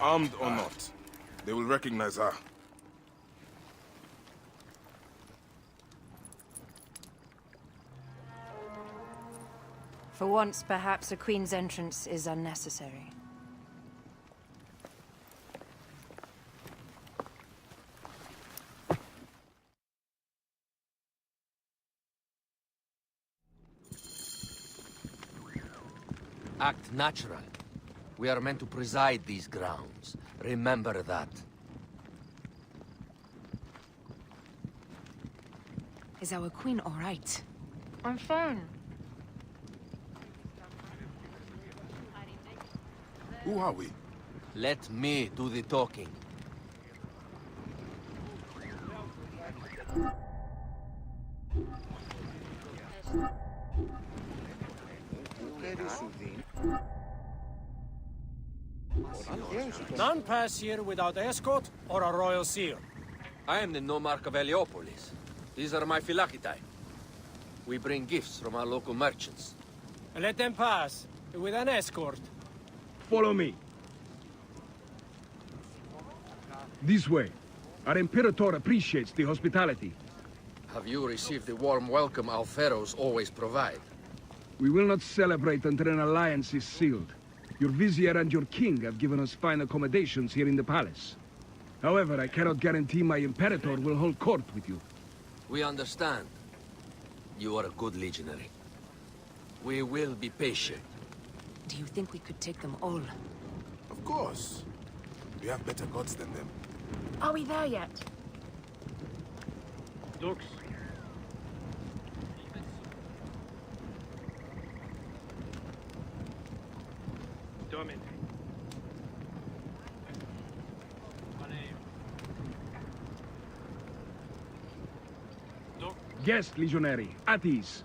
Armed or not, they will recognize her. For once, perhaps a queen's entrance is unnecessary. Act natural. We are meant to preside these grounds. Remember that. Is our queen all right? I'm fine. Who are we? Let me do the talking. None pass here without escort or a royal seal. I am the nomarch of Heliopolis. These are my Phylakitai. We bring gifts from our local merchants. Let them pass, with an escort. Follow me. This way. Our Imperator appreciates the hospitality. Have you received the warm welcome our pharaohs always provide? We will not celebrate until an alliance is sealed. Your vizier and your king have given us fine accommodations here in the palace. However, I cannot guarantee my Imperator will hold court with you. We understand. You are a good legionary. We will be patient. Do you think we could take them all? Of course. We have better gods than them. Are we there yet? Dux. Domin. Guest, legionary, at ease.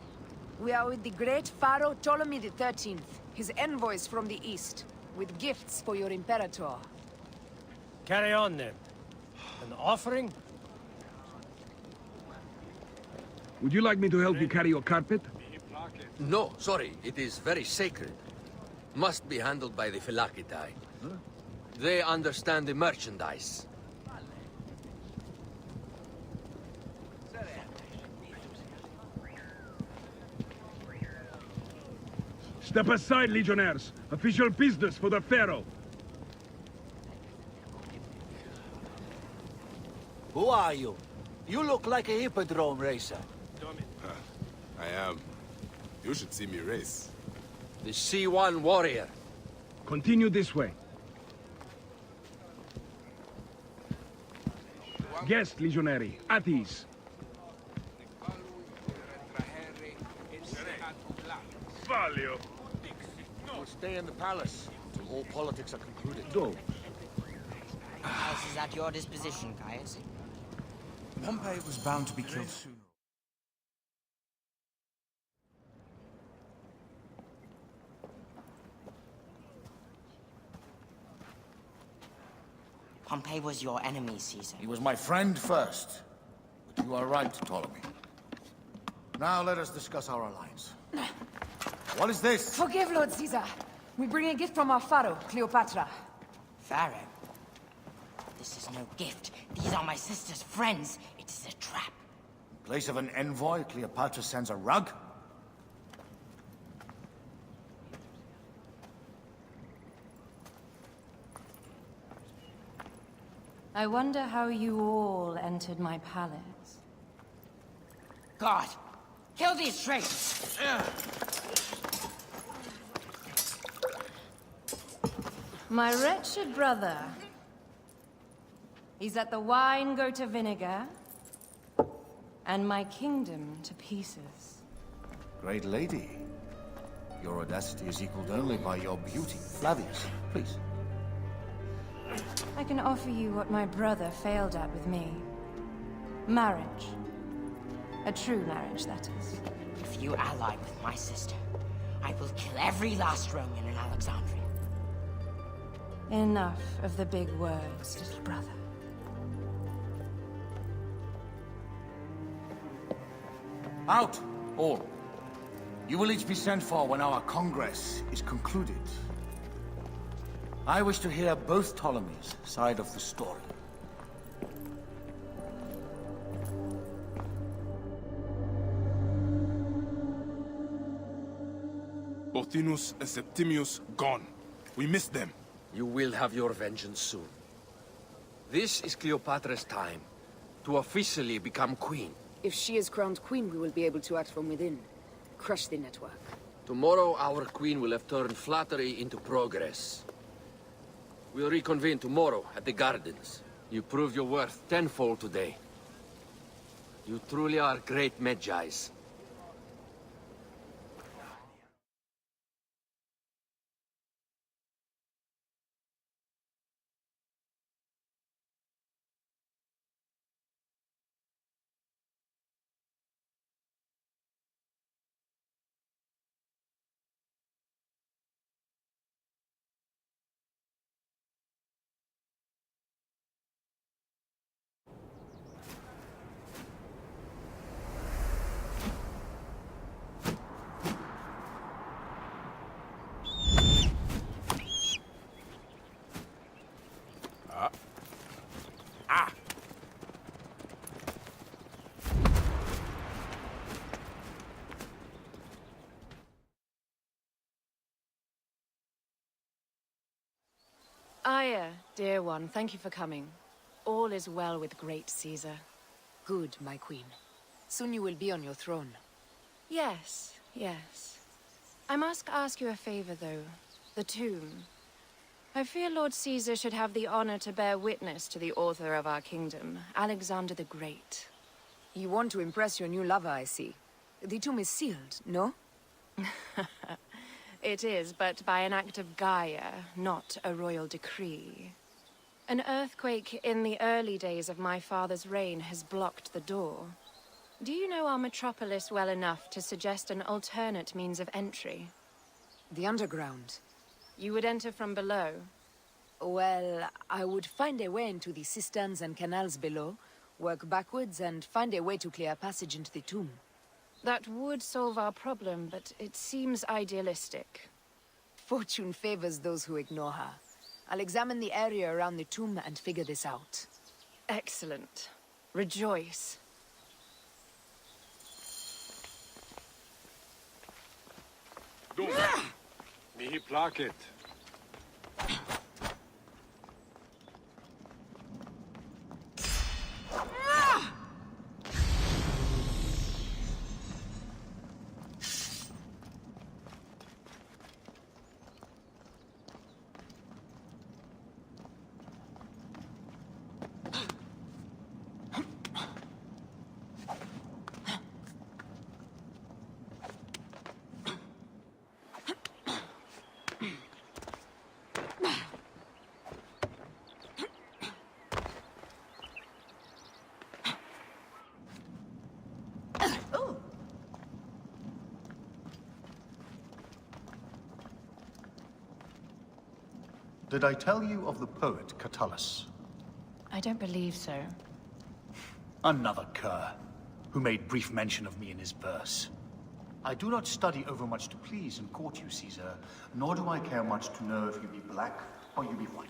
We are with the great Pharaoh Ptolemy XIII, his envoys from the east, with gifts for your Imperator. Carry on then. An offering? Would you like me to help you carry your carpet? No, sorry. It is very sacred. Must be handled by the Phylakitai. They understand the merchandise. Step aside, legionnaires. Official business for the Pharaoh. Who are you? You look like a hippodrome racer. I am. You should see me race. The C1 warrior. Continue this way. Guest, legionary, at ease. Valio. We'll stay in the palace until all politics are concluded. Go. The house is at your disposition, Caius. Pompey was bound to be killed sooner. Pompey was your enemy, Caesar. He was my friend first. But you are right, Ptolemy. Now let us discuss our alliance. What is this? Forgive, Lord Caesar. We bring a gift from our Pharaoh, Cleopatra. Pharaoh? This is no gift. These are my sister's friends. It is a trap. In place of an envoy, Cleopatra sends a rug? I wonder how you all entered my palace. God! Kill these traitors! My wretched brother. He's let the wine go to vinegar, and my kingdom to pieces. Great lady. Your audacity is equaled only by your beauty. Flavius, please. I can offer you what my brother failed at with me. Marriage. A true marriage, that is. If you ally with my sister, I will kill every last Roman in Alexandria. Enough of the big words, little brother. Out, all. You will each be sent for when our Congress is concluded. I wish to hear both Ptolemy's side of the story. Pothinus and Septimius gone. We missed them. You will have your vengeance soon. This is Cleopatra's time to officially become queen. If she is crowned queen, we will be able to act from within. Crush the network. Tomorrow, our queen will have turned flattery into progress. We'll reconvene tomorrow at the gardens. You proved your worth tenfold today. You truly are great Magi's. Aya, dear one, thank you for coming. All is well with great Caesar. Good, my queen. Soon you will be on your throne. Yes, yes. I must ask you a favor, though. The tomb. I fear Lord Caesar should have the honor to bear witness to the author of our kingdom, Alexander the Great. You want to impress your new lover, I see. The tomb is sealed, no? It is, but by an act of Gaia, not a royal decree. An earthquake in the early days of my father's reign has blocked the door. Do you know our metropolis well enough to suggest an alternate means of entry? The underground. You would enter from below? Well, I would find a way into the cisterns and canals below, work backwards, and find a way to clear a passage into the tomb. That would solve our problem, but it seems idealistic. Fortune favors those who ignore her. I'll examine the area around the tomb and figure this out. Excellent. Rejoice. Mihi placet. Did I tell you of the poet Catullus? I don't believe so. Another cur, who made brief mention of me in his verse. I do not study overmuch to please and court you, Caesar, nor do I care much to know if you be black or you be white.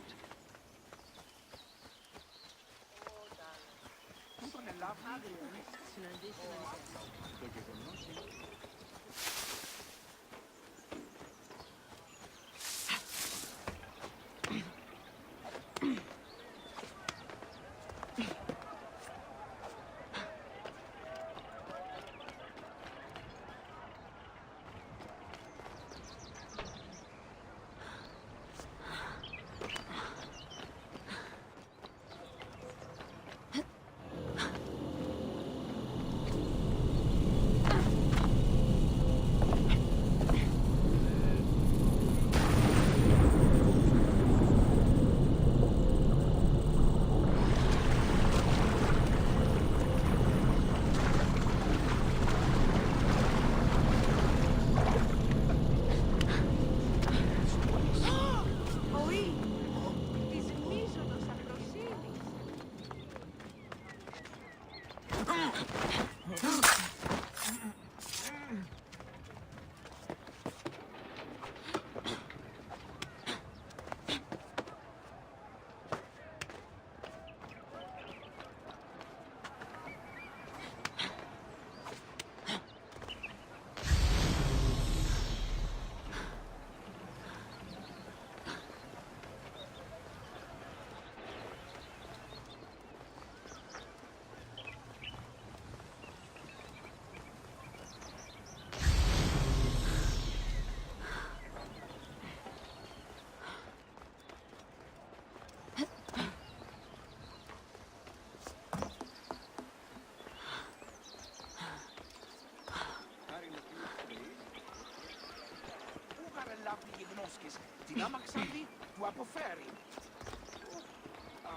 αμαξίδι του αποφέρει.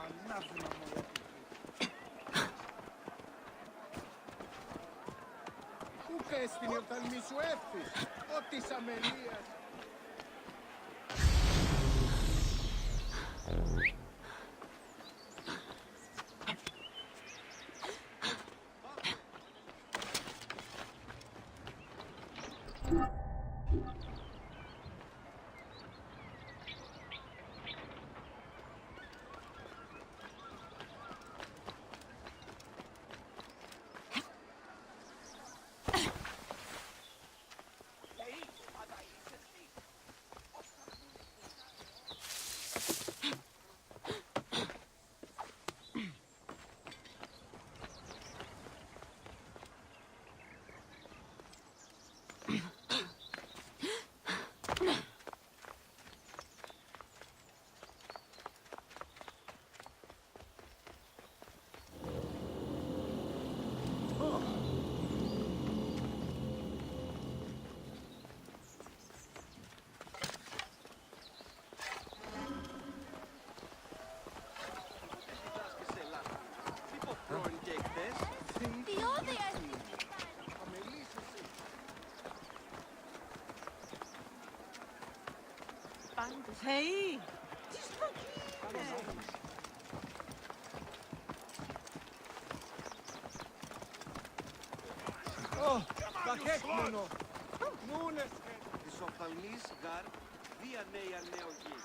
Ανάθυμα μου. Πού πέστην η οφθαλμή σου έφθη, ο της αμελίας. Hey! Ω, παχέκμονο. Νούνες. Της οφθαλμής γαρ, δια νέα νεογή.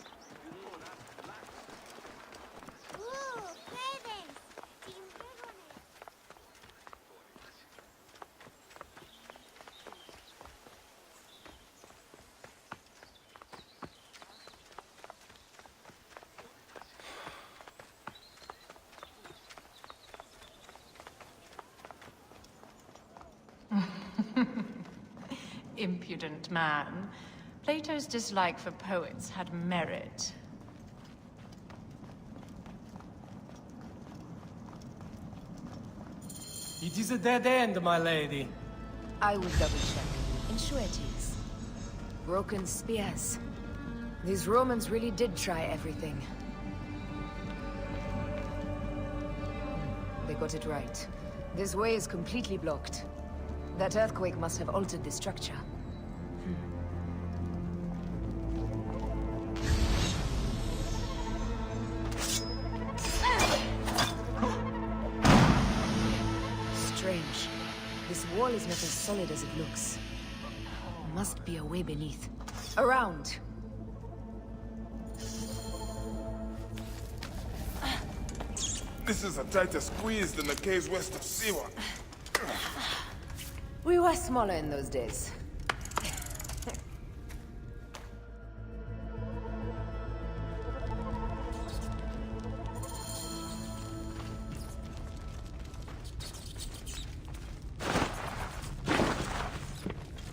Impudent man. Plato's dislike for poets had merit. It is a dead end, my lady. I will double-check. Ensure it is. Broken spears. These Romans really did try everything. They got it right. This way is completely blocked. That earthquake must have altered the structure. Strange. This wall is not as solid as it looks. Must be a way beneath. Around! This is a tighter squeeze than the caves west of Siwa. We were smaller in those days.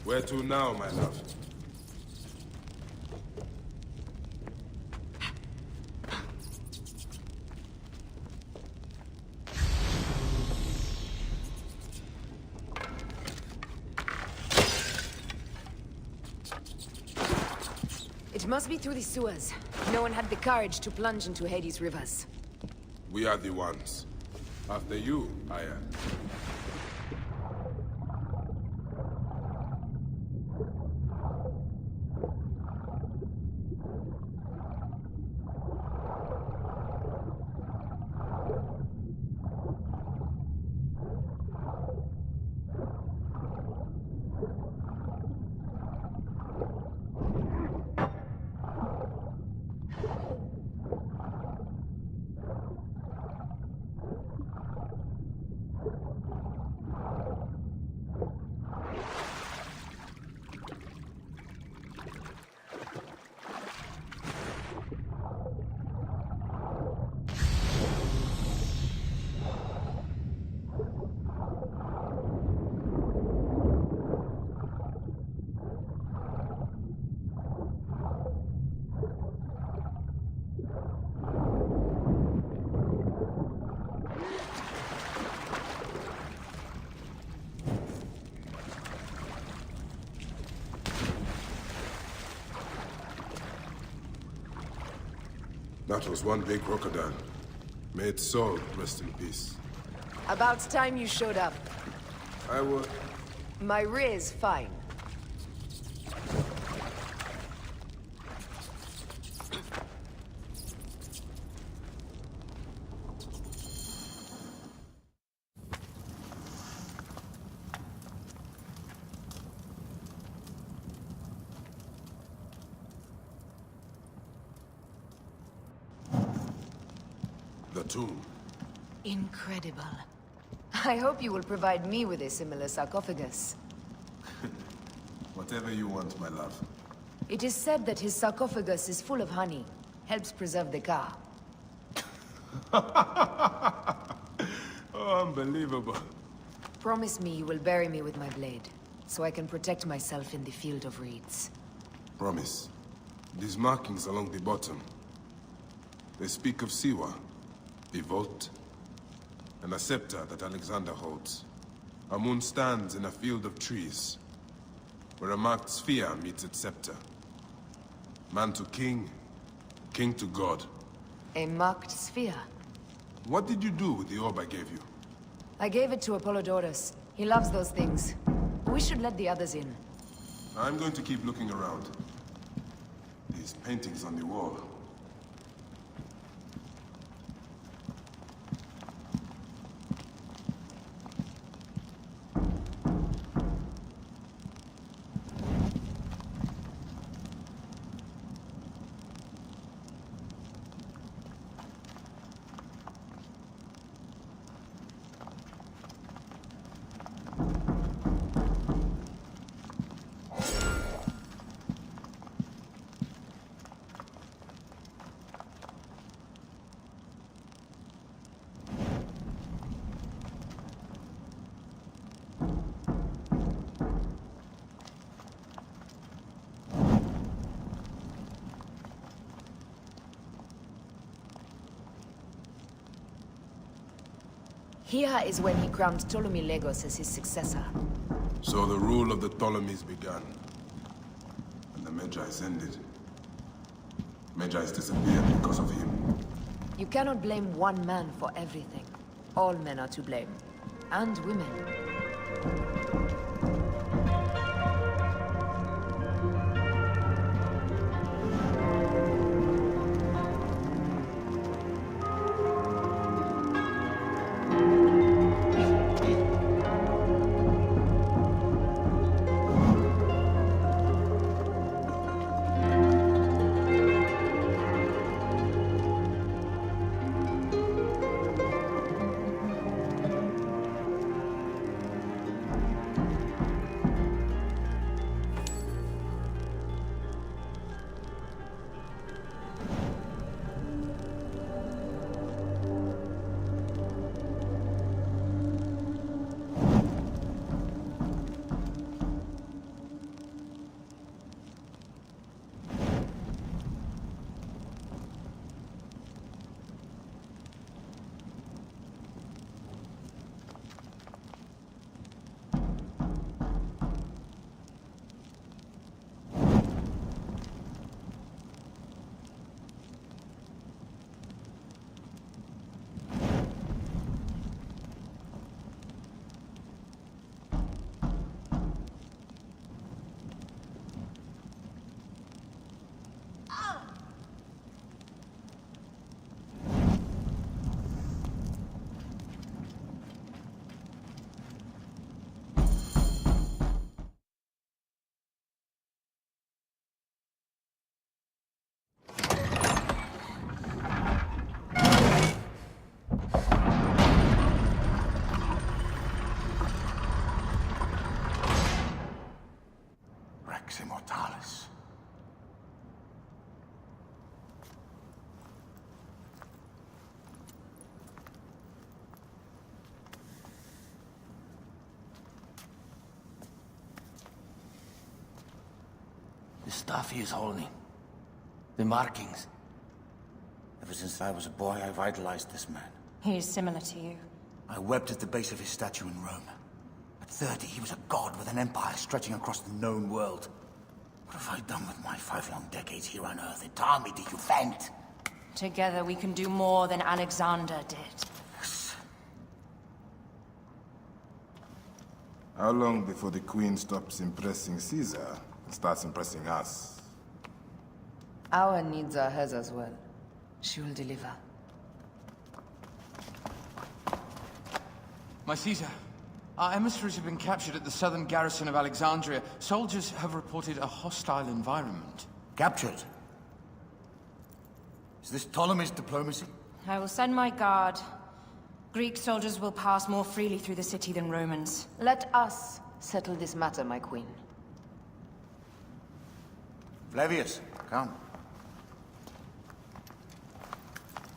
Where to now, my love? It must be through the sewers. No one had the courage to plunge into Hades' rivers. We are the ones. After you, Aya. That was one big crocodile. May its soul rest in peace. About time you showed up. I will... My rear's fine. The tomb. Incredible. I hope you will provide me with a similar sarcophagus. Whatever you want, my love. It is said that his sarcophagus is full of honey. Helps preserve the car. Oh, unbelievable. Promise me you will bury me with my blade, so I can protect myself in the field of reeds. Promise. These markings along the bottom. They speak of Siwa, the vault, and a scepter that Alexander holds. A moon stands in a field of trees, where a marked sphere meets its scepter. Man to king, king to god. A marked sphere. What did you do with the orb I gave you? I gave it to Apollodorus. He loves those things. We should let the others in. I'm going to keep looking around. These paintings on the wall. Here is when he crowned Ptolemy Legos as his successor. So the rule of the Ptolemies began. And the Magi's ended. Magi's disappeared because of him. You cannot blame one man for everything. All men are to blame. And women. Immortalis. The stuff he is holding. The markings. Ever since I was a boy, I've idolized this man. He is similar to you. I wept at the base of his statue in Rome. At 30, he was a god with an empire stretching across the known world. What have I done with my 5 long decades here on Earth? Entirely to you, faint. Together we can do more than Alexander did. How long before the Queen stops impressing Caesar and starts impressing us? Our needs are hers as well. She will deliver. My Caesar, our emissaries have been captured at the southern garrison of Alexandria. Soldiers have reported a hostile environment. Captured? Is this Ptolemy's diplomacy? I will send my guard. Greek soldiers will pass more freely through the city than Romans. Let us settle this matter, my queen. Flavius, come.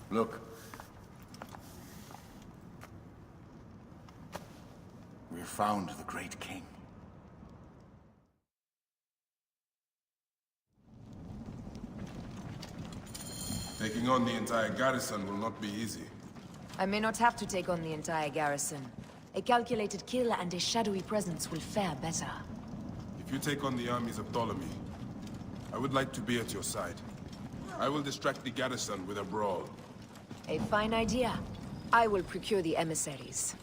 Look. We have found the great king. Taking on the entire garrison will not be easy. I may not have to take on the entire garrison. A calculated kill and a shadowy presence will fare better. If you take on the armies of Ptolemy, I would like to be at your side. I will distract the garrison with a brawl. A fine idea. I will procure the emissaries.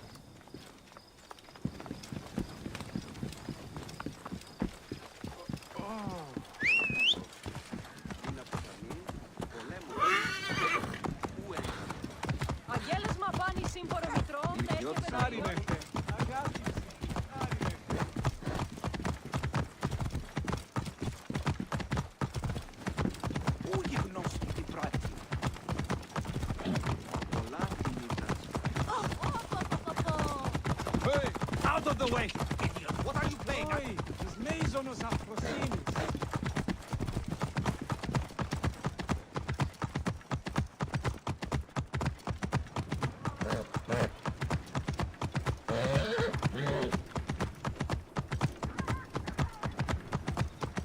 Out of the way! Idiot! What are you playing at?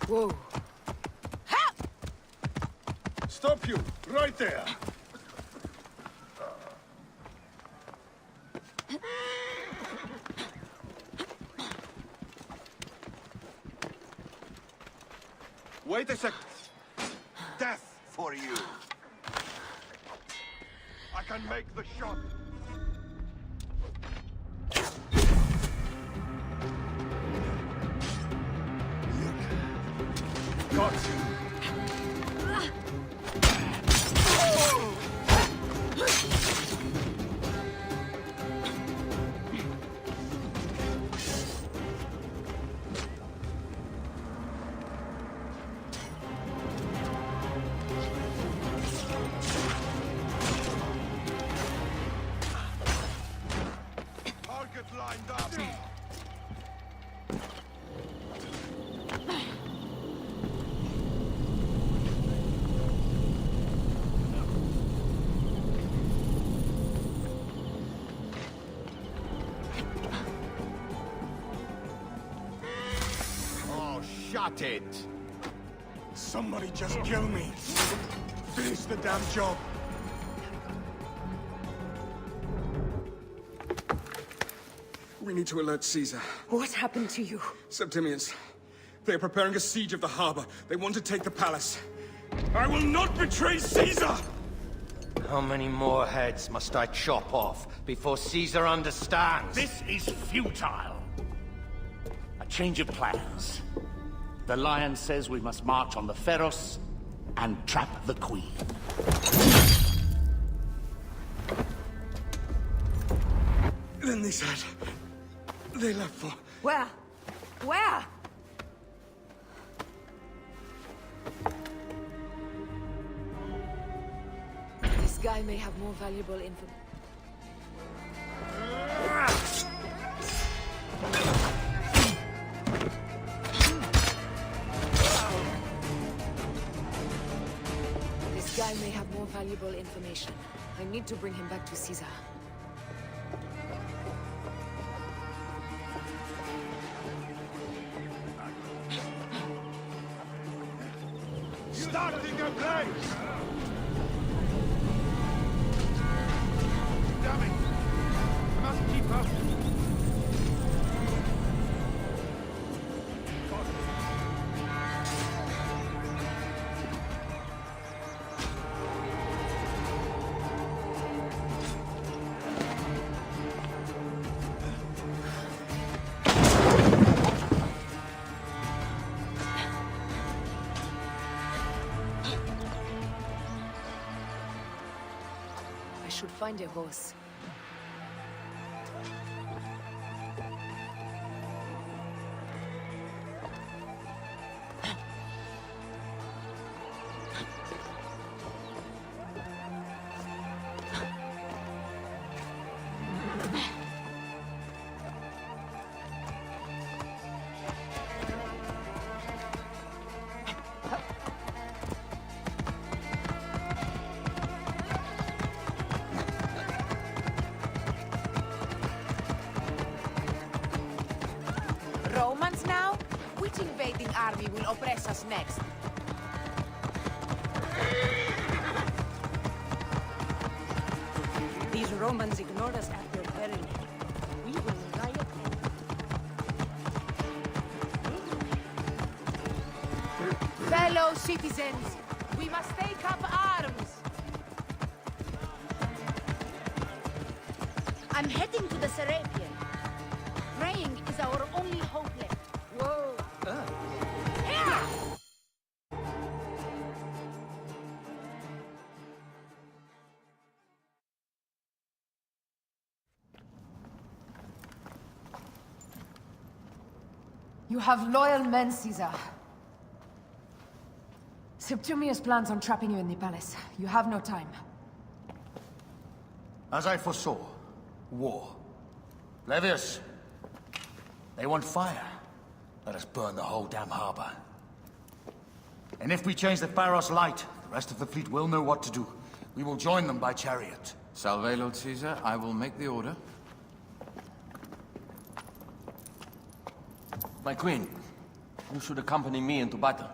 Whoa. Stop you! Right there! Wait a sec. Death for you. I can make the shot. Got you. Lined up. Oh, shut it! Somebody just kill me. Finish the damn job. We need to alert Caesar. What happened to you? Septimians. They are preparing a siege of the harbor. They want to take the palace. I will not betray Caesar! How many more heads must I chop off before Caesar understands? This is futile. A change of plans. The Lion says we must march on the Pharos and trap the Queen. Then they said... they left for... Where? Where? This guy may have more valuable information. This guy may have more valuable information. I need to bring him back to Caesar. Starting a blaze! Damn it! I must keep up. I should find a horse. Romans now? Which invading army will oppress us next? These Romans ignore us at their peril. We will riot. Fellow citizens, we must take up arms! I'm heading to the Serapion. Praying is our only hope left. Whoa! You have loyal men, Caesar. Septimius plans on trapping you in the palace. You have no time. As I foresaw, war. Levius, they want fire. Let us burn the whole damn harbor. And if we change the Pharos light, the rest of the fleet will know what to do. We will join them by chariot. Salve, Lord Caesar. I will make the order. My queen, you should accompany me into battle.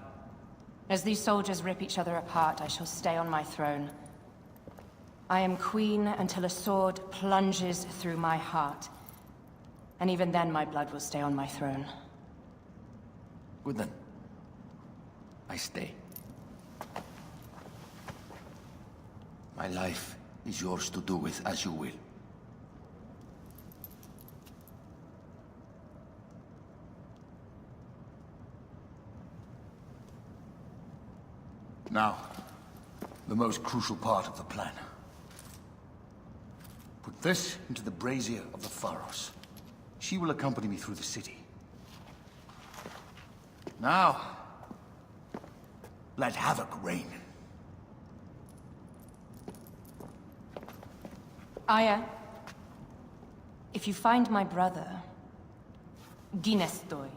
As these soldiers rip each other apart, I shall stay on my throne. I am queen until a sword plunges through my heart. And even then, my blood will stay on my throne. Good then. I stay. My life is yours to do with as you will. Now, the most crucial part of the plan. Put this into the brazier of the Pharos. She will accompany me through the city. Now, let havoc reign. Aya, if you find my brother, Ginestoy.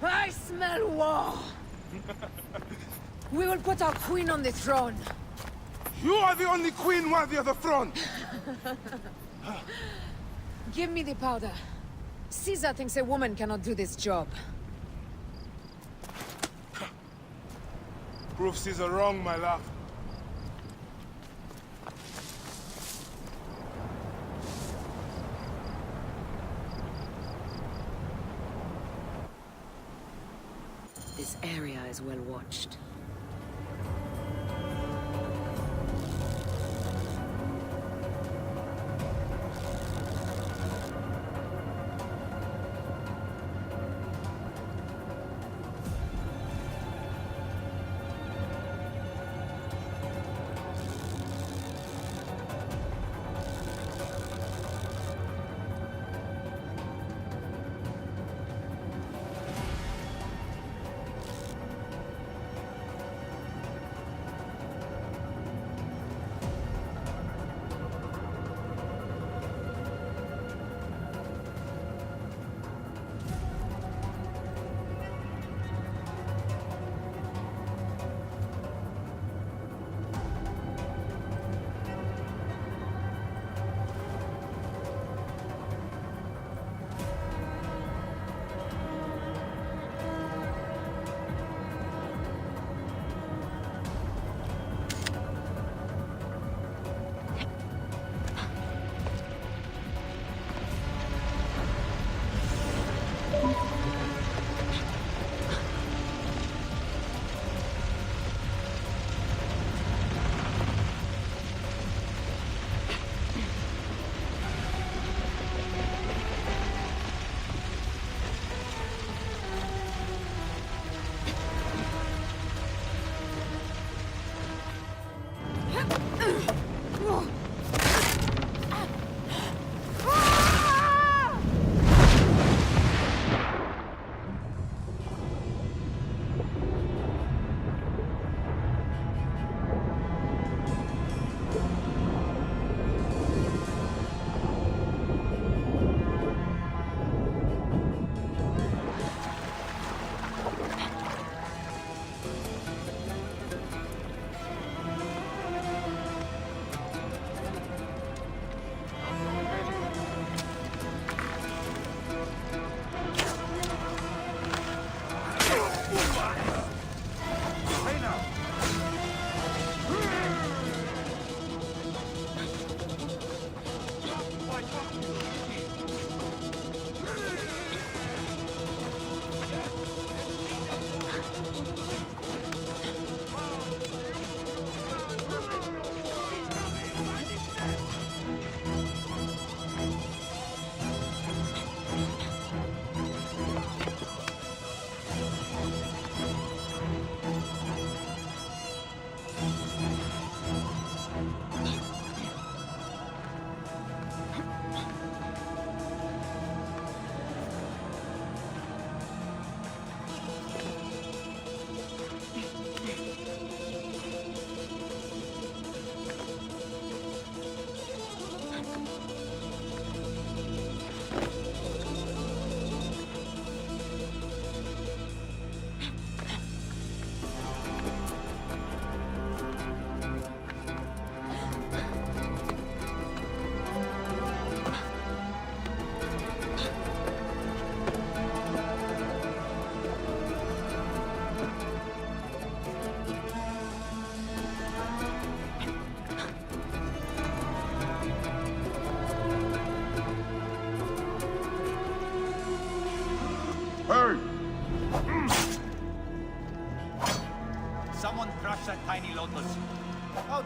I smell war! We will put our queen on the throne. You are the only queen worthy of the throne! Give me the powder. Caesar thinks a woman cannot do this job. Prove Caesar wrong, my love. This area is well watched.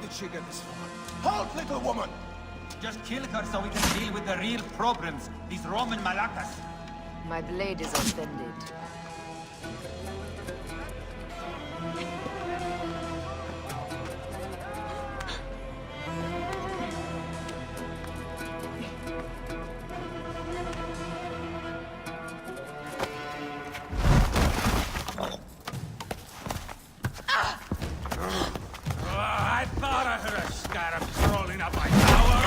did she get this far? Halt, little woman! Just kill her so we can deal with the real problems. These Roman malacas. My blade is offended. I thought I heard a scarab crawling up my tower.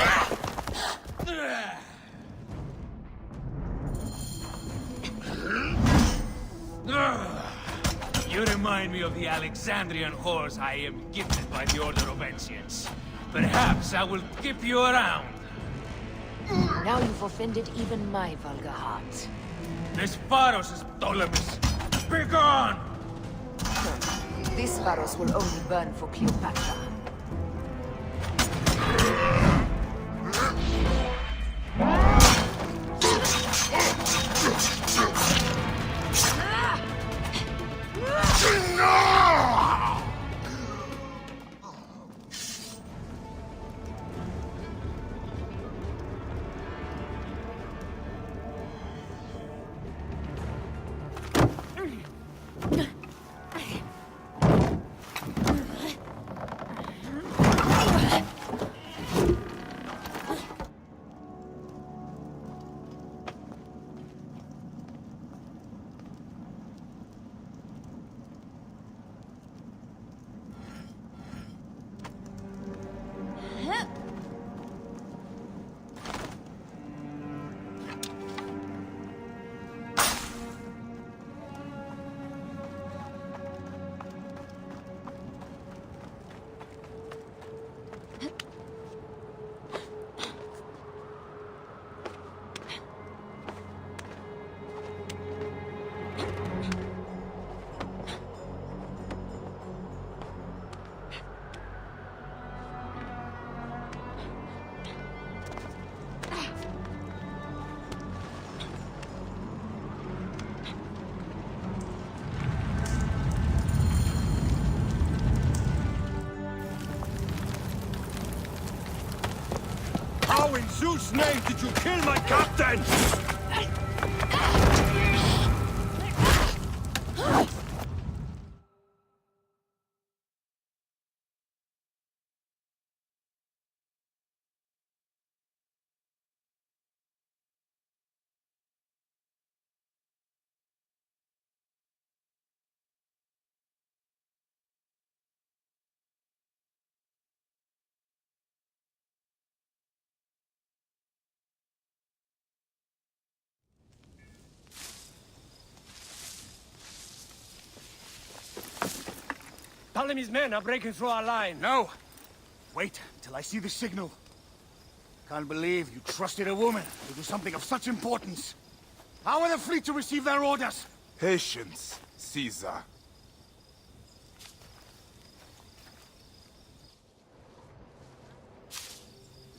You remind me of the Alexandrian whores I am gifted by the Order of Ancients. Perhaps I will keep you around. Now you've offended even my vulgar heart. This Pharos is Ptolemy's. Be gone! This Pharos will only burn for Cleopatra. How in Zeus' name did you kill my captain? Ptolemy's men are breaking through our line. No! Wait till I see the signal. Can't believe you trusted a woman to do something of such importance. How are the fleet to receive their orders? Patience, Caesar.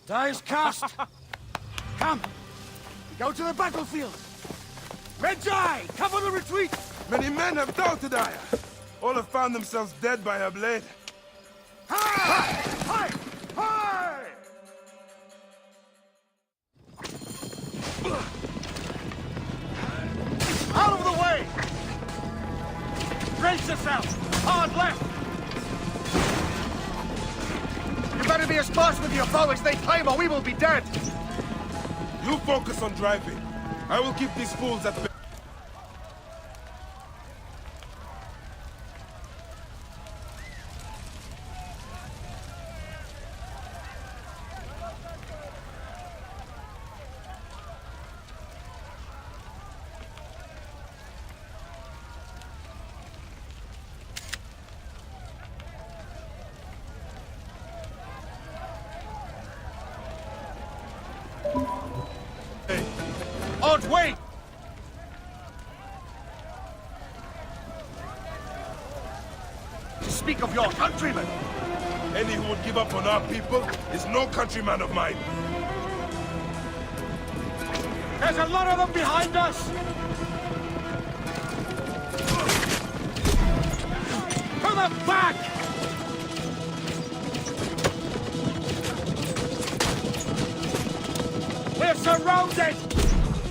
Die is cast! Come! We go to the battlefield! Medjay! Cover the retreat! Many men have doubted Aya. All have found themselves dead by her blade. Hi! Hi! Hi! Out of the way! Brace yourself! Hard left! You better be as fast with your bow as they claim or we will be dead! You focus on driving. I will keep these fools at bay. Odd, wait! To speak of your countrymen! Any who would give up on our people is no countryman of mine. There's a lot of them behind us! To the back! surrounded!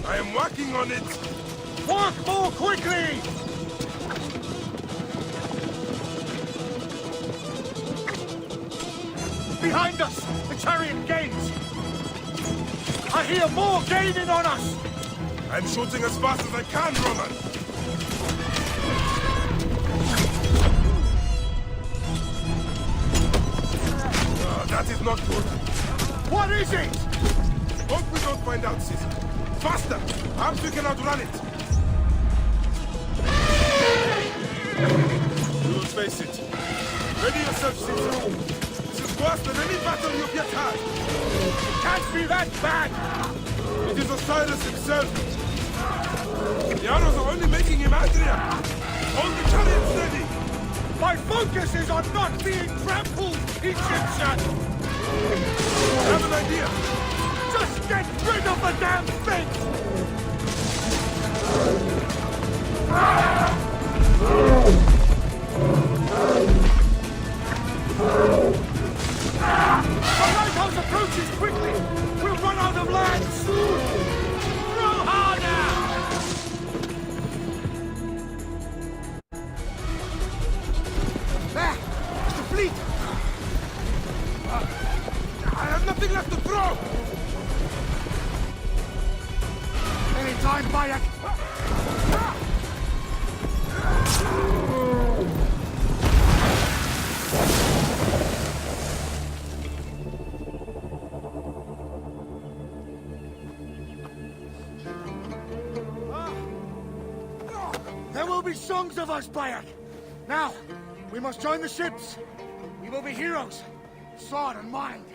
I am working on it! Work more quickly! Behind us! The chariot gains! I hear more gaining on us! I'm shooting as fast as I can, Roman! That is not good. What is it? Hope we don't find out, Caesar. Faster! Perhaps we can outrun it. We will face it. Ready yourself, Caesar. This is worse than any battle you've yet had. It can't be that bad! It is Osiris himself. The arrows are only making him angrier. Hold the chariot steady. My focus is on not being trampled, Egyptian! I have an idea. Just get rid of the damn thing! The lighthouse approaches quickly! We'll run out of land soon! Throw harder! There! The fleet! I have nothing left to throw! Anytime, Bayek! There will be songs of us, Bayek! Now, we must join the ships! We will be heroes! Sword and mind!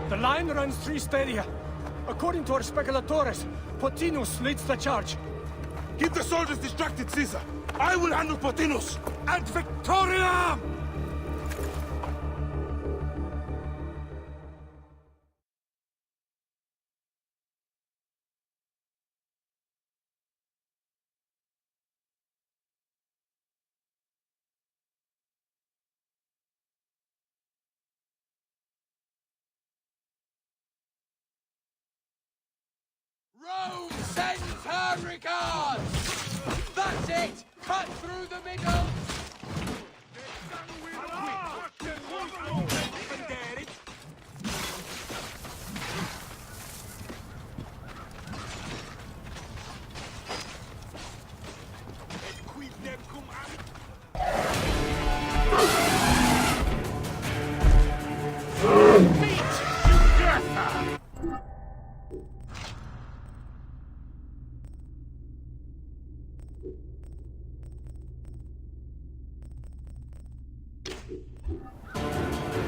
The line runs 3 stadia. According to our speculatores, Potinus leads the charge. Keep the soldiers distracted, Caesar. I will handle Potinus. And Victoria! Rome sends her regards! That's it! Cut through the middle!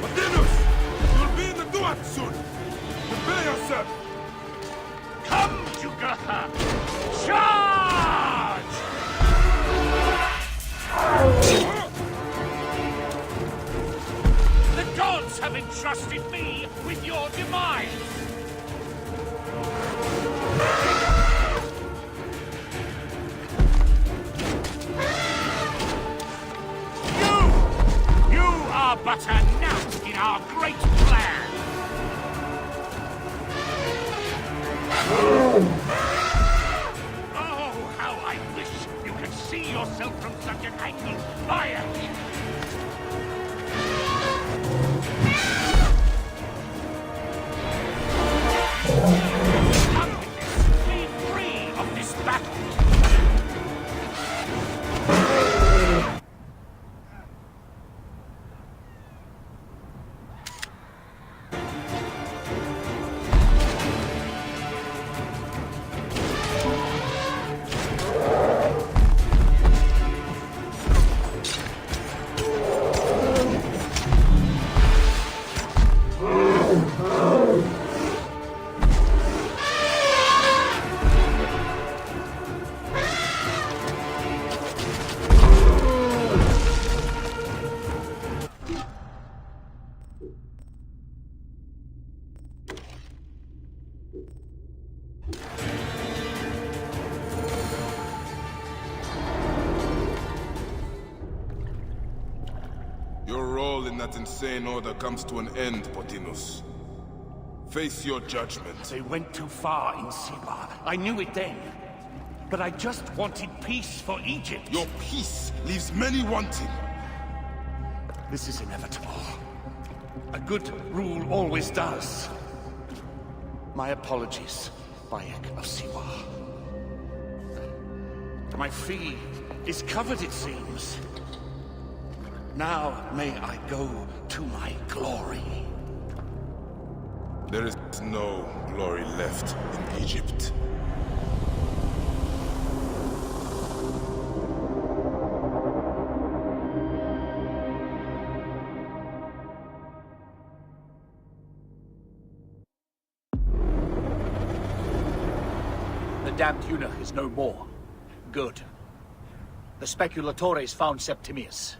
Potinus! You'll be in the Duat soon! Prepare yourself! Come, Jugurtha! Charge! The gods have entrusted me with your demise! You are but a gnat in our great plan! Oh, how I wish you could see yourself from such an angle! Fire! Come with this! Be free of this battle! Your role in that insane order comes to an end, Potinus. Face your judgment. They went too far in Siwa. I knew it then. But I just wanted peace for Egypt. Your peace leaves many wanting. This is inevitable. A good rule always does. My apologies, Bayek of Siwa. My fee is covered, it seems. Now may I go to my glory. There is no glory left in Egypt. The damned eunuch is no more. Good. The speculatores found Septimius.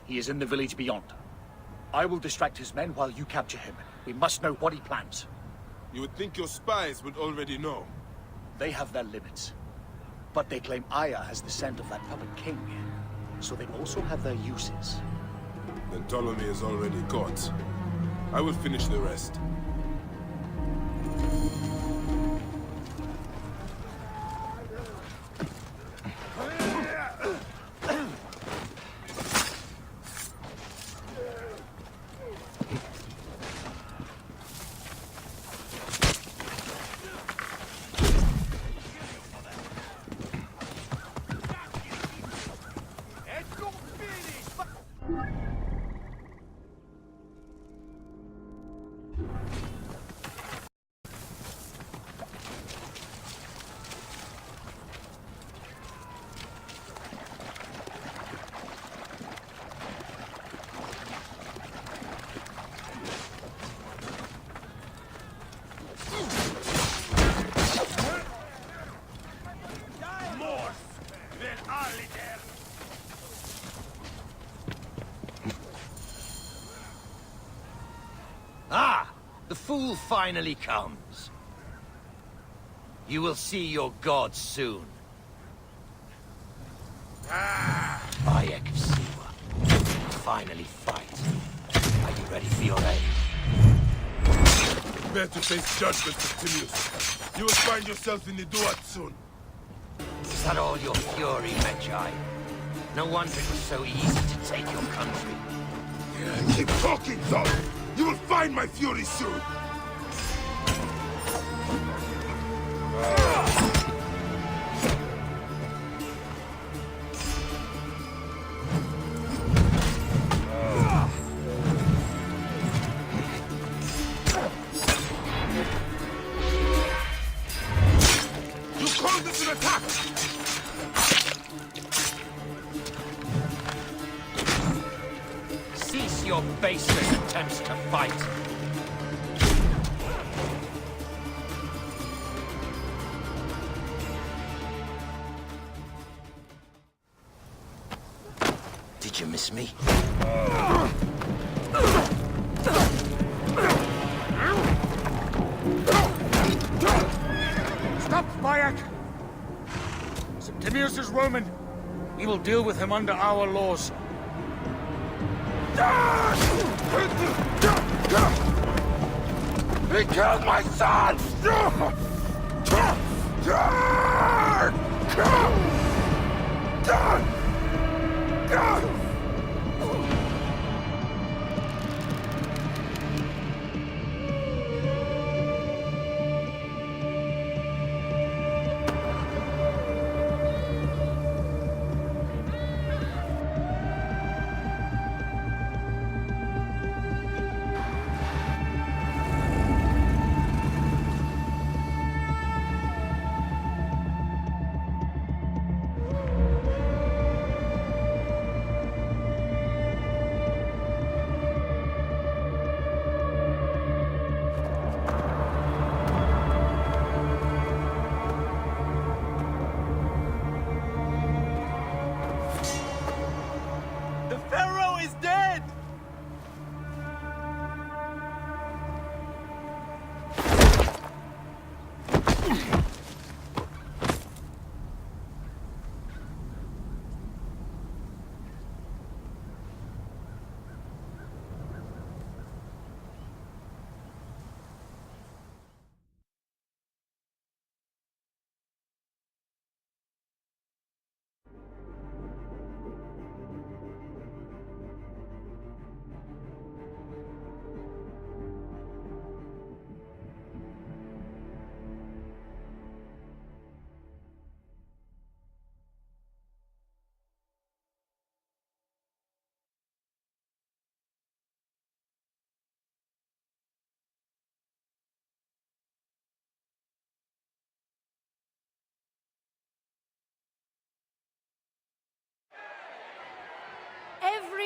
He is in the village beyond. I will distract his men while you capture him. We must know what he plans. You would think your spies would already know. They have their limits. But they claim Aya has the scent of that puppet king. So they also have their uses. Then Ptolemy is already caught. I will finish the rest. The fool finally comes. You will see your gods soon. Bayek of Siwa. Finally fight. Are you ready for your aim? Prepare to face judgment, Septimius. You will find yourself in the Duat soon. Is that all your fury, Medjay? No wonder it was so easy to take your country. Keep talking, though! You will find my fury soon! You called this an attack! Cease your baseless attempts to fight. Did you miss me? Stop, Bayek! Septimius is Roman. We will deal with him under our laws. He killed my son!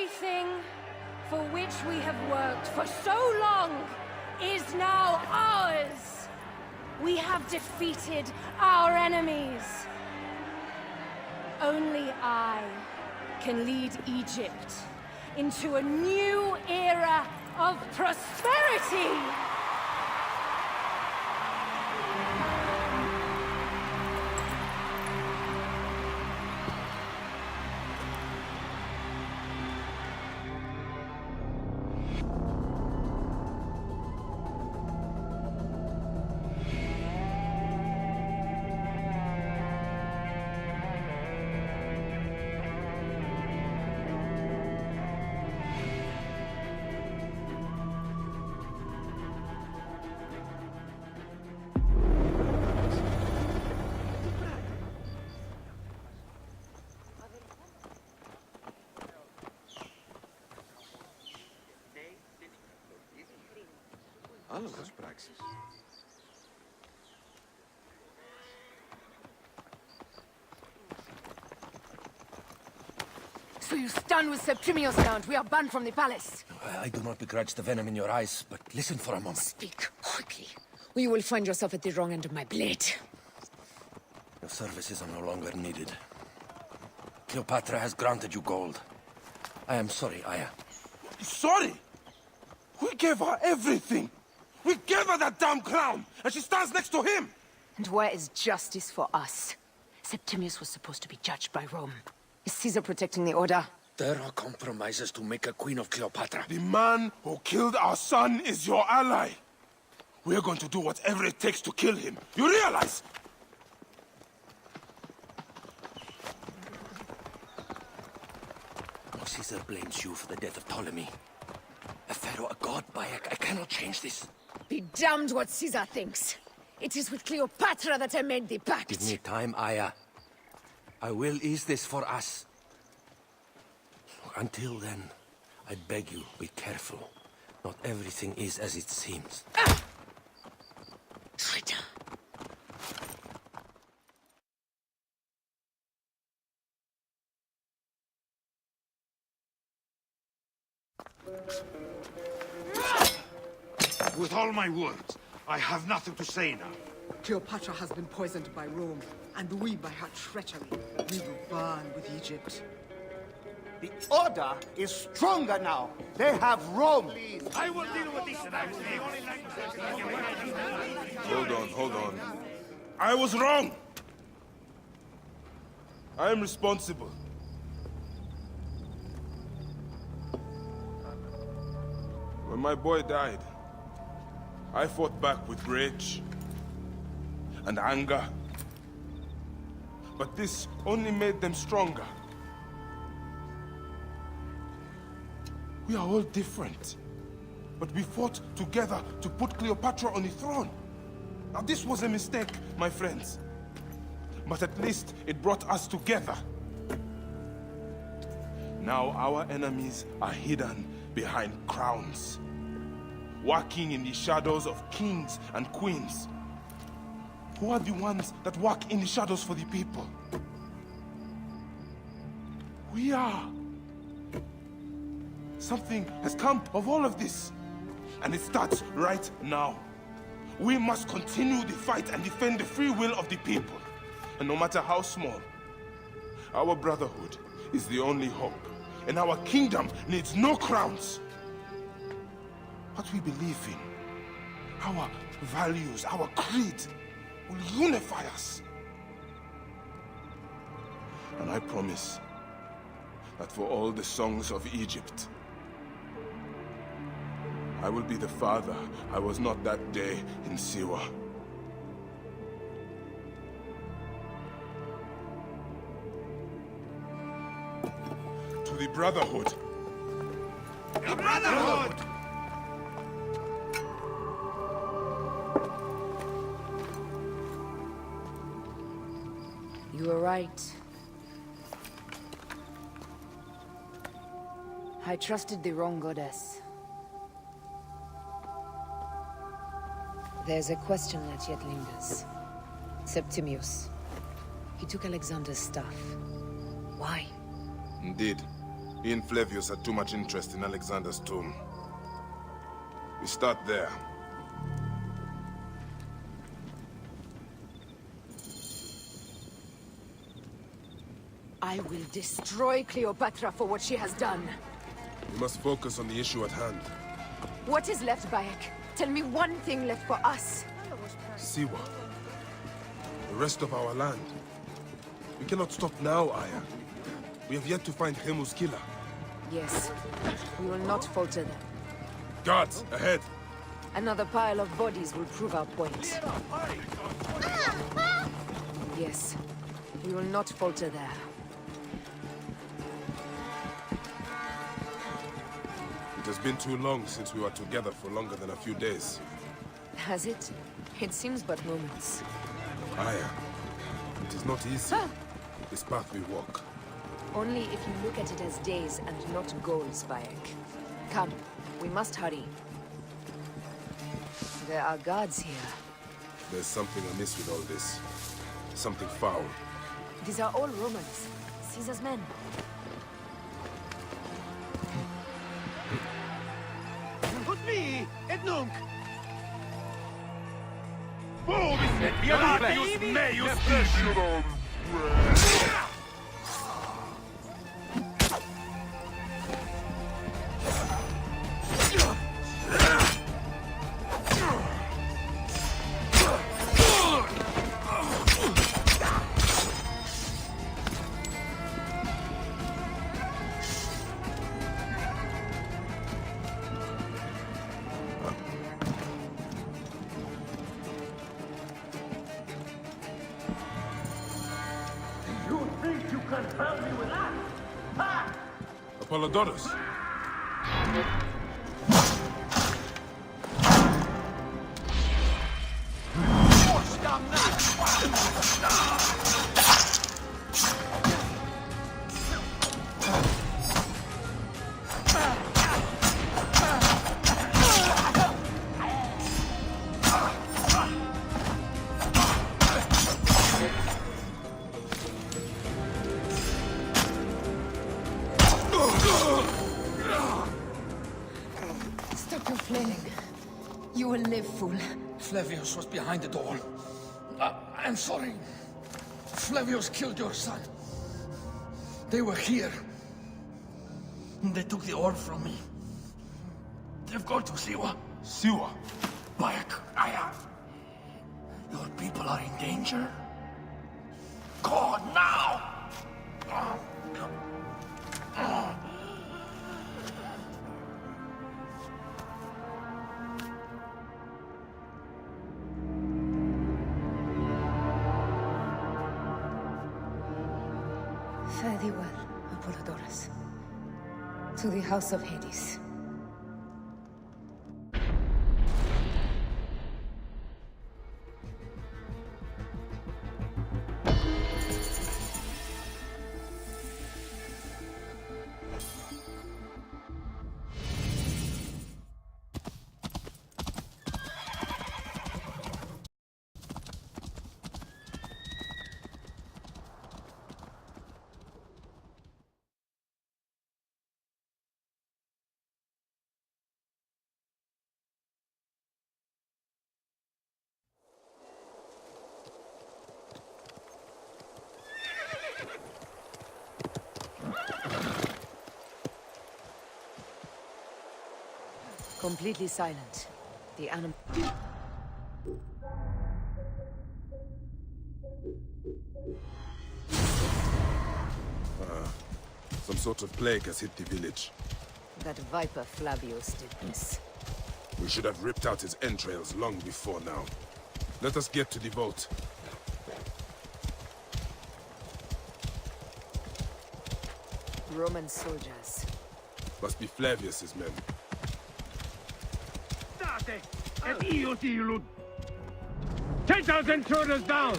Everything for which we have worked for so long is now ours. We have defeated our enemies. Only I can lead Egypt into a new era of prosperity. Alles praxis. So you stand with Septimius, Count. We are banned from the palace. I do not begrudge the venom in your eyes, but listen for a moment. Speak quickly, or you will find yourself at the wrong end of my blade. Your services are no longer needed. Cleopatra has granted you gold. I am sorry, Aya. Sorry? We gave her everything. We gave her that damn crown, and she stands next to him. And where is justice for us? Septimius was supposed to be judged by Rome. Is Caesar protecting the order? There are compromises to make a queen of Cleopatra. The man who killed our son is your ally. We're going to do whatever it takes to kill him. You realize? Caesar blames you for the death of Ptolemy. A pharaoh, a god, I cannot change this. Be damned what Caesar thinks. It is with Cleopatra that I made the pact. Give me time, Aya. I will ease this for us. Until then, I beg you, be careful. Not everything is as it seems. Traitor. With all my words, I have nothing to say now. Cleopatra has been poisoned by Rome, and we by her treachery. We will burn with Egypt. The Order is stronger now. They have Rome. I will deal with this tonight. Hold on. I was wrong. I am responsible. When my boy died, I fought back with rage and anger. But this only made them stronger. We are all different. But we fought together to put Cleopatra on the throne. Now this was a mistake, my friends. But at least it brought us together. Now our enemies are hidden behind crowns, working in the shadows of kings and queens. Who are the ones that work in the shadows for the people? We are. Something has come of all of this, and it starts right now. We must continue the fight and defend the free will of the people. And no matter how small, our brotherhood is the only hope, and our kingdom needs no crowns. What we believe in, our values, our creed, will unify us. And I promise that for all the songs of Egypt, I will be the father I was not that day in Siwa. To the Brotherhood. The Brotherhood! You were right. I trusted the wrong goddess. There's a question that yet lingers. Septimius. He took Alexander's stuff. Why? Indeed. He and Flavius had too much interest in Alexander's tomb. We start there. I will destroy Cleopatra for what she has done. We must focus on the issue at hand. What is left, Bayek? Tell me one thing left for us. Siwa. The rest of our land. We cannot stop now, Aya. We have yet to find Hemu's killer. Yes, we will not falter them. Guards, ahead! Another pile of bodies will prove our point. Yes, we will not falter there. It has been too long since we were together for longer than a few days. Has it? It seems but moments. Aya, it is not easy, this path we walk. Only if you look at it as days and not goals, Bayek. Come, we must hurry. There are guards here. There's something amiss with all this. Something foul. These are all Romans. Caesar's men. Put me, et nunc! Apollodorus! Stop your flailing. You will live, fool. Flavius was behind the door. I'm sorry. Flavius killed your son. They were here. They took the orb from me. They've gone to Siwa. Siwa? Bayek, Aya. Your people are in danger. Go now! Fare thee well, Apollodorus. To the House of Hades. Completely silent. The animal... Some sort of plague has hit the village. That viper Flavius did this. We should have ripped out his entrails long before now. Let us get to the vault. Roman soldiers. Must be Flavius's men. Et io ti illud. Take those intruders down!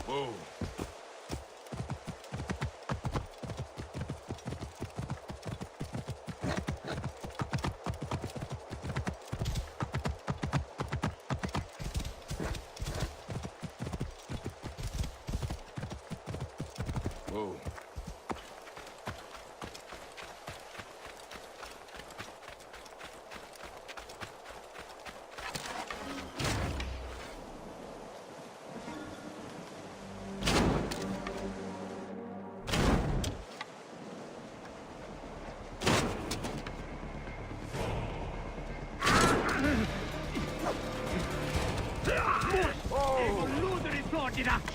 Whoa. Whoa.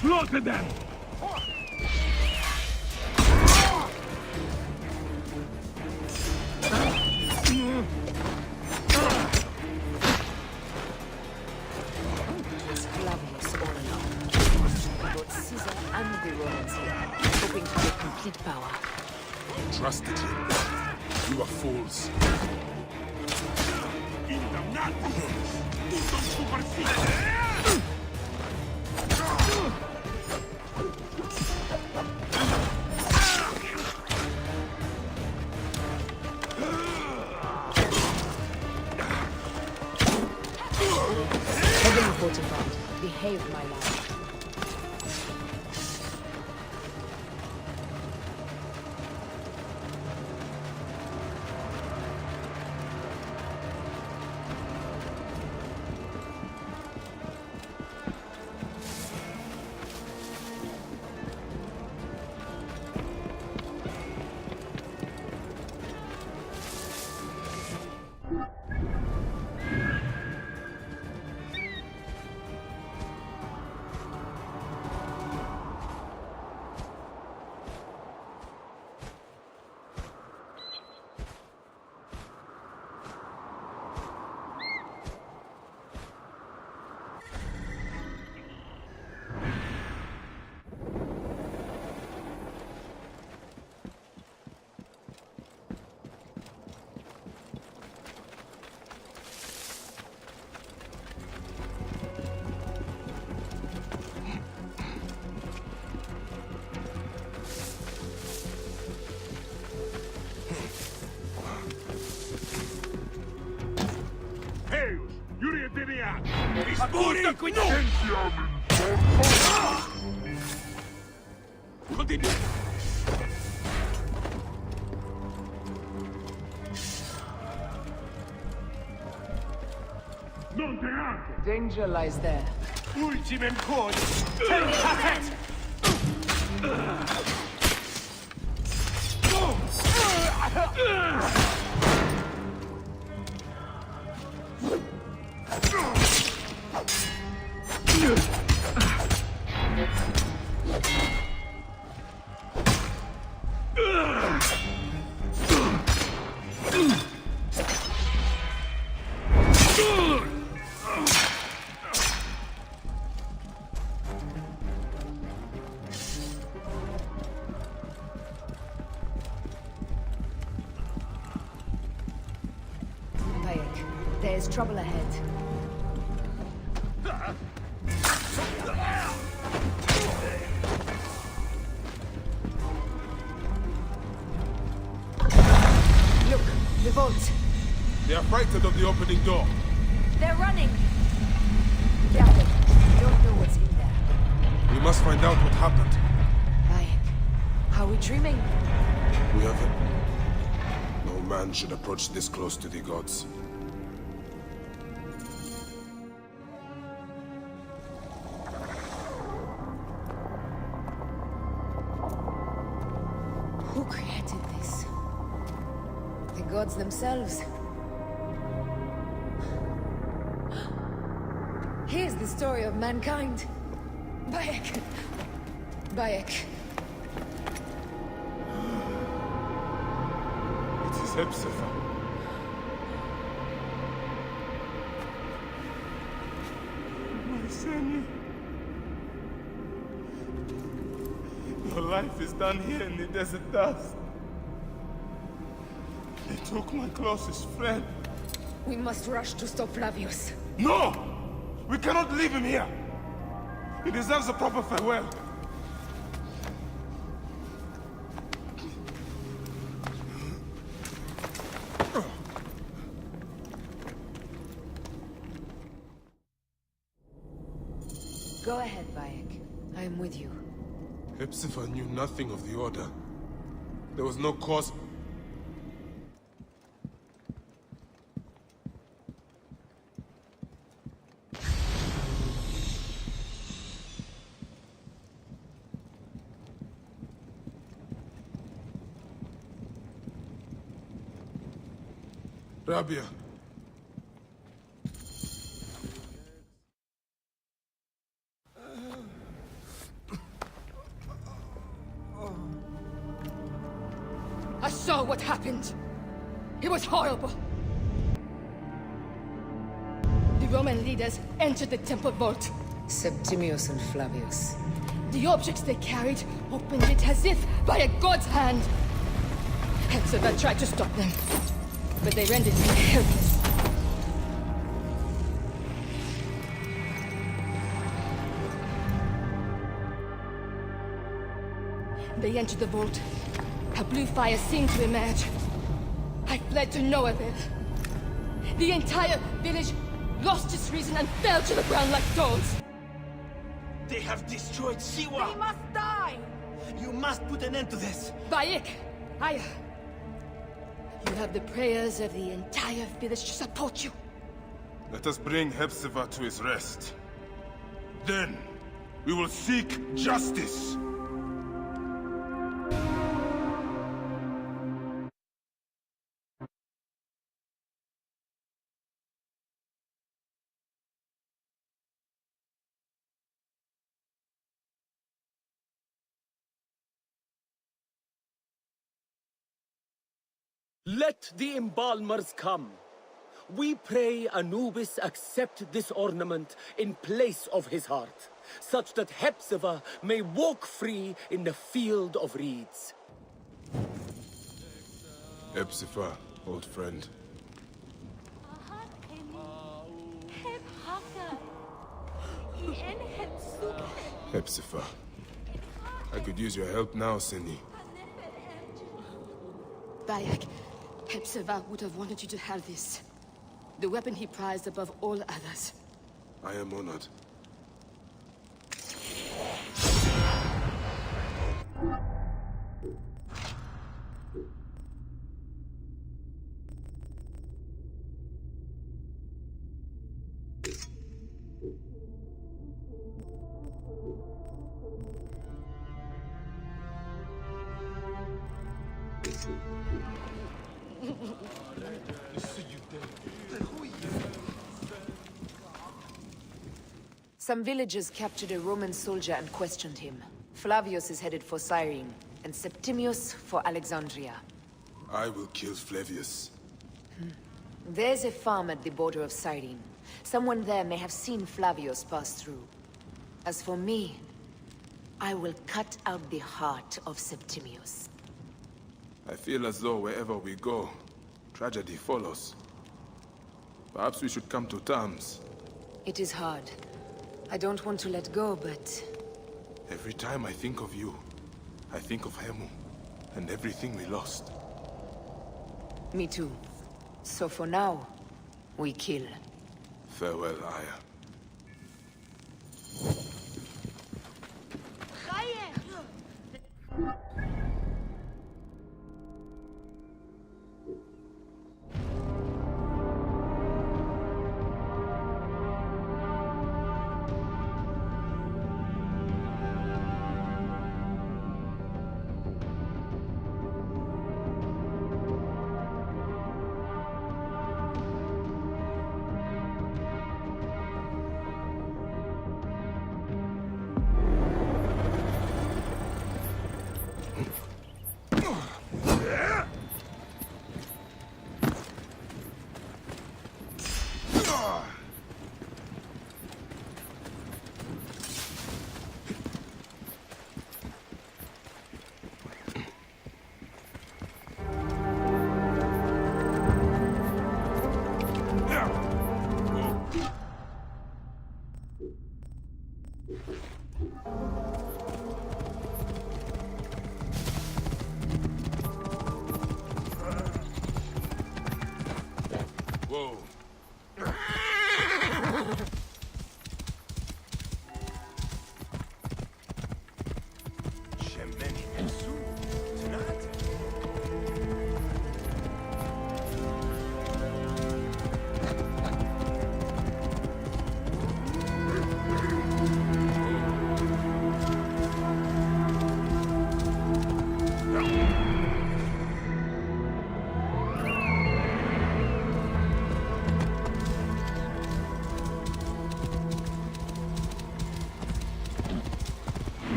Slaughter them! Flavius all along. Both Caesar and the Romans here, hoping to get complete power. Trusted him. You are fools. Heavily fortified. Behave, my lad. Ascolta qui! Continue. Danger lies there. Ultime ancora! Take it! There is trouble ahead. Look, the vault. They are frightened of the opening door. They're running. Careful. We don't know what's in there. We must find out what happened. Bayek, are we dreaming? We haven't. No man should approach this close to the gods. Who created this? The gods themselves. Here's the story of mankind. Bayek. Bayek. It is Hepzibah. My son. Your life is done here in the desert dust. They took my closest friend. We must rush to stop Flavius. No! We cannot leave him here! He deserves a proper farewell. Go ahead, Bayek. I am with you. Hepzibah knew nothing of the Order. There was no cause... Rabia. I saw what happened. It was horrible. The Roman leaders entered the temple vault. Septimius and Flavius. The objects they carried opened it as if by a god's hand. Hepzibah tried to stop them, but they rendered me helpless. They entered the vault. A blue fire seemed to emerge. I fled to no avail. The entire village lost its reason and fell to the ground like dogs. They have destroyed Siwa! They must die! You must put an end to this! Bayek! Aya! You have the prayers of the entire village to support you. Let us bring Hepzibah to his rest. Then, we will seek justice! Let the embalmers come. We pray Anubis accept this ornament in place of his heart, such that Hepzibah may walk free in the field of reeds. Hepzibah, old friend. Hepzibah. I could use your help now, Seni. Bayek, Hepzibah would have wanted you to have this. The weapon he prized above all others. I am honored. Some villagers captured a Roman soldier and questioned him. Flavius is headed for Cyrene, and Septimius for Alexandria. I will kill Flavius. There's a farm at the border of Cyrene. Someone there may have seen Flavius pass through. As for me, I will cut out the heart of Septimius. I feel as though wherever we go, tragedy follows. Perhaps we should come to terms. It is hard. I don't want to let go, but... Every time I think of you, I think of Hemu, and everything we lost. Me too. So for now, we kill. Farewell, Aya.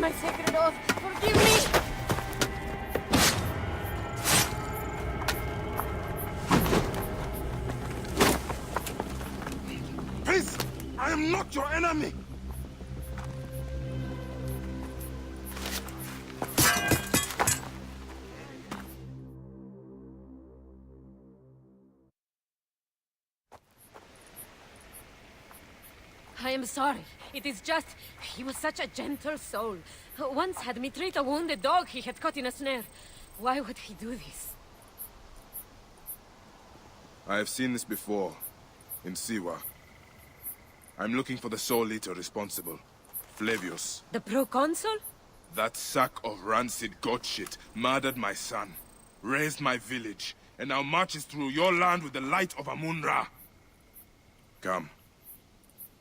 my sacred oath. Forgive me! Peace! I am not your enemy! I am sorry. It is just... he was such a gentle soul. Once had me treat a wounded dog he had caught in a snare. Why would he do this? I have seen this before, in Siwa. I'm looking for the Soul Eater responsible, Flavius. The proconsul? That sack of rancid goat shit murdered my son, raised my village, and now marches through your land with the light of Amun-Ra. Come.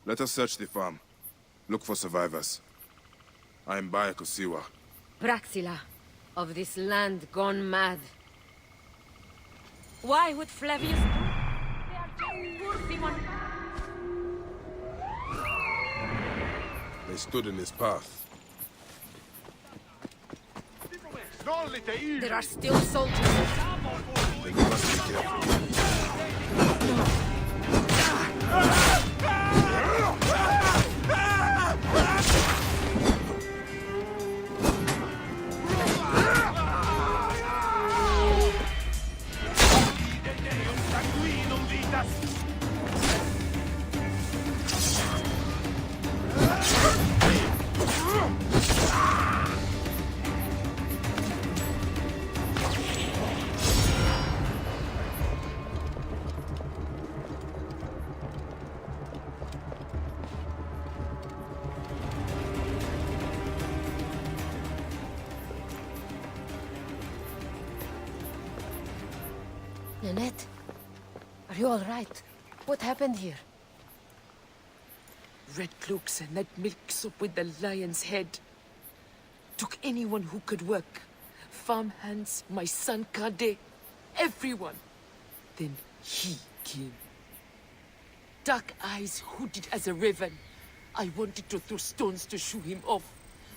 Let us search the farm. Look for survivors. I am Bayek of Siwa. Praxila, of this land gone mad. Why would Flavius... They are just poor Simon. They stood in his path. There are still soldiers. Then we must be careful. Nanette, are you all right? What happened here? Red cloaks and that milk soup with the lion's head. Took anyone who could work. Farmhands, my son Kade, everyone. Then he came. Dark eyes hooded as a raven. I wanted to throw stones to shoo him off.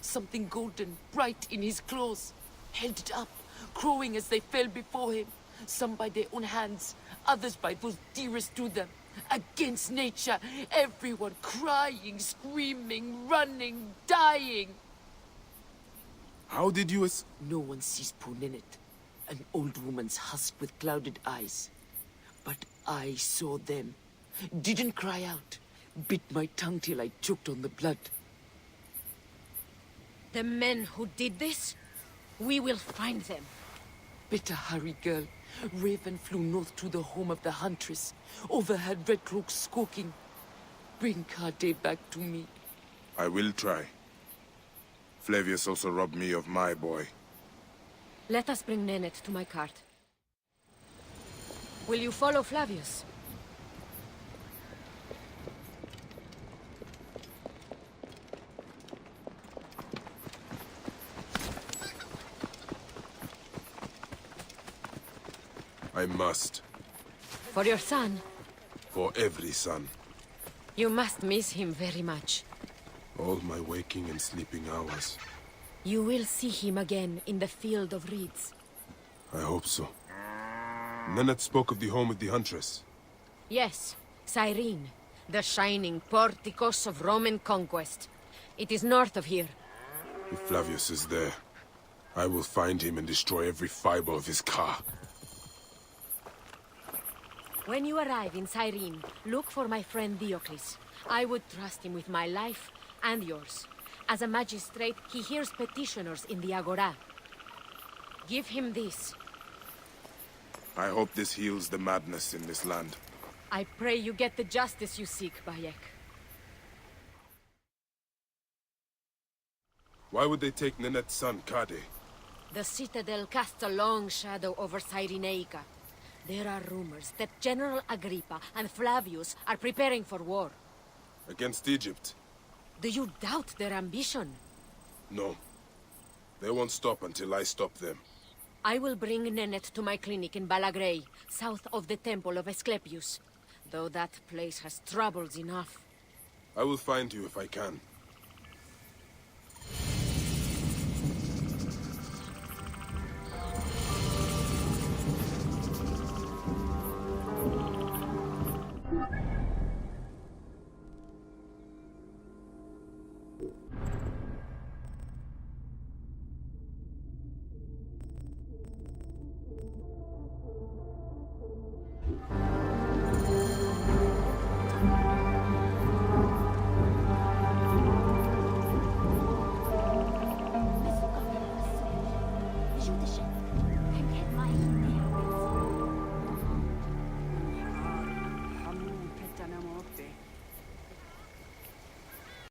Something golden, bright in his claws. Held it up, crowing as they fell before him. Some by their own hands, others by those dearest to them. Against nature, everyone crying, screaming, running, dying. How did you No one sees poor Ninette, an old woman's husk with clouded eyes. But I saw them. Didn't cry out. Bit my tongue till I choked on the blood. The men who did this? We will find them. Better hurry, girl. Raven flew north to the home of the huntress. Overheard Red Cloaks squawking. Bring Kade back to me. I will try. Flavius also robbed me of my boy. Let us bring Nanette to my cart. Will you follow Flavius? I must. For your son? For every son. You must miss him very much. All my waking and sleeping hours. You will see him again in the field of reeds. I hope so. Nanette spoke of the home with the huntress. Yes, Cyrene, the shining porticos of Roman conquest. It is north of here. If Flavius is there, I will find him and destroy every fiber of his car. When you arrive in Cyrene, look for my friend Diocles. I would trust him with my life and yours. As a magistrate, he hears petitioners in the Agora. Give him this. I hope this heals the madness in this land. I pray you get the justice you seek, Bayek. Why would they take Nanette's son, Kade? The Citadel casts a long shadow over Cyrenaica. There are rumors that General Agrippa and Flavius are preparing for war. Against Egypt? Do you doubt their ambition? No. They won't stop until I stop them. I will bring Nanette to my clinic in Balagrey, south of the Temple of Asclepius. Though that place has troubles enough. I will find you if I can.